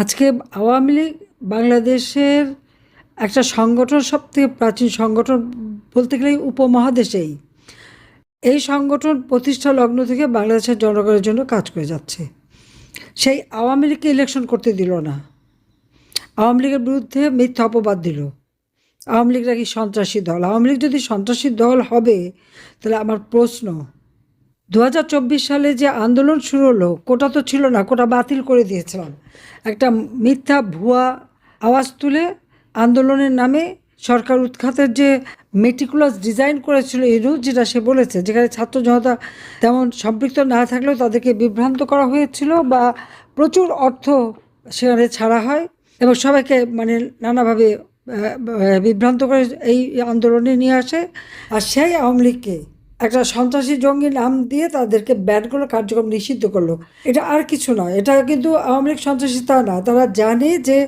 আজকে আওয়ামী লীগ বাংলাদেশের একটা সংগঠন, সবথেকে প্রাচীন সংগঠন বলতে গেলে উপমহাদেশেই। এই সংগঠন প্রতিষ্ঠা লগ্ন থেকে বাংলাদেশের জনগণের জন্য কাজ করে যাচ্ছে। সেই আওয়ামী লীগকে ইলেকশন করতে দিল না, আওয়ামী লীগের বিরুদ্ধে মিথ্যা অপবাদ দিল। আওয়ামী লীগ নাকি সন্ত্রাসী দল। আওয়ামী লীগ যদি সন্ত্রাসী দল হবে, তাহলে আমার প্রশ্ন, 2024 সালে যে আন্দোলন শুরু হলো, কোটা তো ছিল না, কোটা বাতিল করে দিয়েছিলাম। একটা মিথ্যা ভুয়া আওয়াজ তুলে আন্দোলনের নামে সরকার উৎখাতের যে মেটিকুলাস ডিজাইন করেছিল ইউনূস, যেটা সে বলেছে, যেখানে ছাত্র জনতা তেমন সম্পৃক্ত না থাকলেও তাদেরকে বিভ্রান্ত করা হয়েছিল বা প্রচুর অর্থ সেখানে ছাড়া হয় এবং সবাইকে নানাভাবে বিভ্রান্ত করে এই আন্দোলনে নিয়ে আসে। আর সেই আওয়ামী লীগকে একটা সন্ত্রাসী জঙ্গি নাম দিয়ে তাদেরকে ব্যান করলো, কার্যক্রম নিষিদ্ধ করলো। এটা আর কিছু নয়, এটা কিন্তু আওয়ামী লীগ সন্ত্রাসী তা না। তারা জানে যে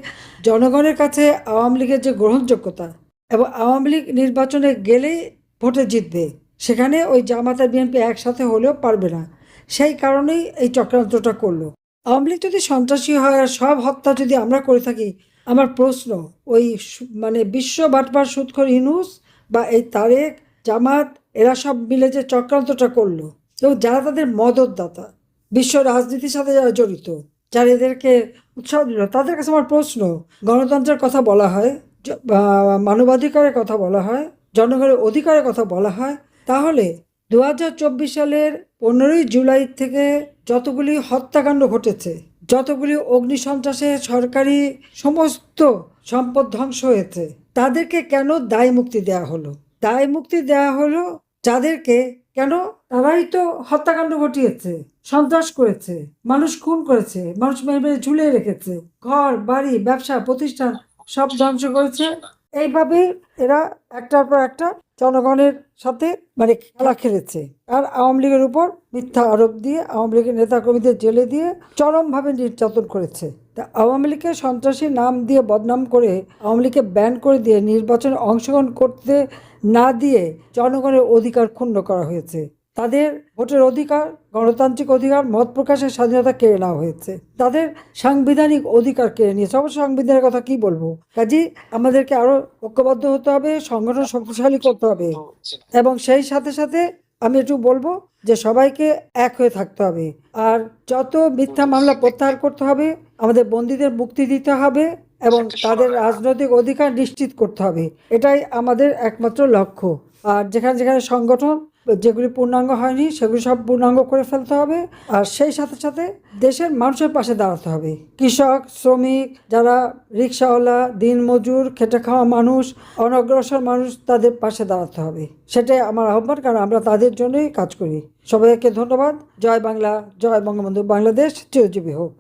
জনগণের কাছে আওয়ামী লীগের যে গ্রহণযোগ্যতা, এবং আওয়ামী লীগ নির্বাচনে গেলেই ভোটে জিতবে, সেখানে ওই জামাত আর বিএনপি একসাথে হলেও পারবে না। সেই কারণেই এই চক্রান্তটা করলো। আওয়ামী লীগ যদি সন্ত্রাসী হয় আর সব হত্যা যদি আমরা করে থাকি, আমার প্রশ্ন, ওই বিশ্ব বাটপার সুদখোর ইউনূস বা এই তারেক, জামাত, এরা সব মিলে যে চক্রান্তটা করলো, এবং যারা তাদের মদতদাতা, বিশ্ব রাজনীতির সাথে যারা জড়িত, যারা এদেরকে উৎসাহ দিল, তাদের কাছে আমার প্রশ্ন, গণতন্ত্রের কথা বলা হয়, মানবাধিকারের কথা বলা হয়, জনগণের অধিকারের কথা বলা হয়, তাহলে 2024 সালের 15ই জুলাই থেকে যতগুলি হত্যাকাণ্ড ঘটেছে, যতগুলি অগ্নিসন্ত্রাসে সরকারি সমস্ত সম্পদ ধ্বংস হয়েছে, তাদেরকে কেন দায় মুক্তি দেওয়া হলো? দায় মুক্তি দেওয়া হলো যাদেরকে, কেন? তারাই তো হত্যাকাণ্ড ঘটিয়েছে, সন্ত্রাস করেছে, মানুষ খুন করেছে, মানুষ মেরে মেরে ঝুলিয়ে রেখেছে, ঘর বাড়ি ব্যবসা প্রতিষ্ঠান সব ধ্বংস করেছে। এইভাবে এরা একটার পর একটা জনগণের সাথে খেলা খেলেছে। আর আওয়ামী লীগের উপর মিথ্যা আরোপ দিয়ে, আওয়ামী লীগের নেতাকর্মীদের জেলে দিয়ে চরমভাবে নির্যাতন করেছে। তা আওয়ামী লীগকে সন্ত্রাসী নাম দিয়ে বদনাম করে, আওয়ামী লীগকে ব্যান করে দিয়ে, নির্বাচনে অংশগ্রহণ করতে না দিয়ে জনগণের অধিকার ক্ষুণ্ণ করা হয়েছে। তাদের ভোটের অধিকার, গণতান্ত্রিক অধিকার, মত প্রকাশের স্বাধীনতা কেড়ে নেওয়া হয়েছে। তাদের সাংবিধানিক অধিকার কেড়ে নিয়েছে। অবশ্য সংবিধানের কথা কি বলবো, কাজেই আমাদেরকে আরো ঐক্যবদ্ধ হতে হবে, সংগঠন শক্তিশালী করতে হবে, এবং সেই সাথে সাথে আমি একটু বলবো যে সবাইকে এক হয়ে থাকতে হবে। আর যত মিথ্যা মামলা প্রত্যাহার করতে হবে, আমাদের বন্দীদের মুক্তি দিতে হবে এবং তাদের রাজনৈতিক অধিকার নিশ্চিত করতে হবে। এটাই আমাদের একমাত্র লক্ষ্য। আর যেখানে যেখানে সংগঠন যেগুলি পূর্ণাঙ্গ হয়নি, সেগুলি সব পূর্ণাঙ্গ করে ফেলতে হবে। আর সেই সাথে সাথে দেশের মানুষের পাশে দাঁড়াতে হবে। কৃষক, শ্রমিক, যারা রিক্সাওয়ালা, দিনমজুর, খেটে খাওয়া মানুষ, অনগ্রসর মানুষ, তাদের পাশে দাঁড়াতে হবে। সেটাই আমার আহ্বান, কারণ আমরা তাদের জন্যই কাজ করি। সবাইকে ধন্যবাদ। জয় বাংলা, জয় বঙ্গবন্ধু। বাংলাদেশ চিরজীবী হোক।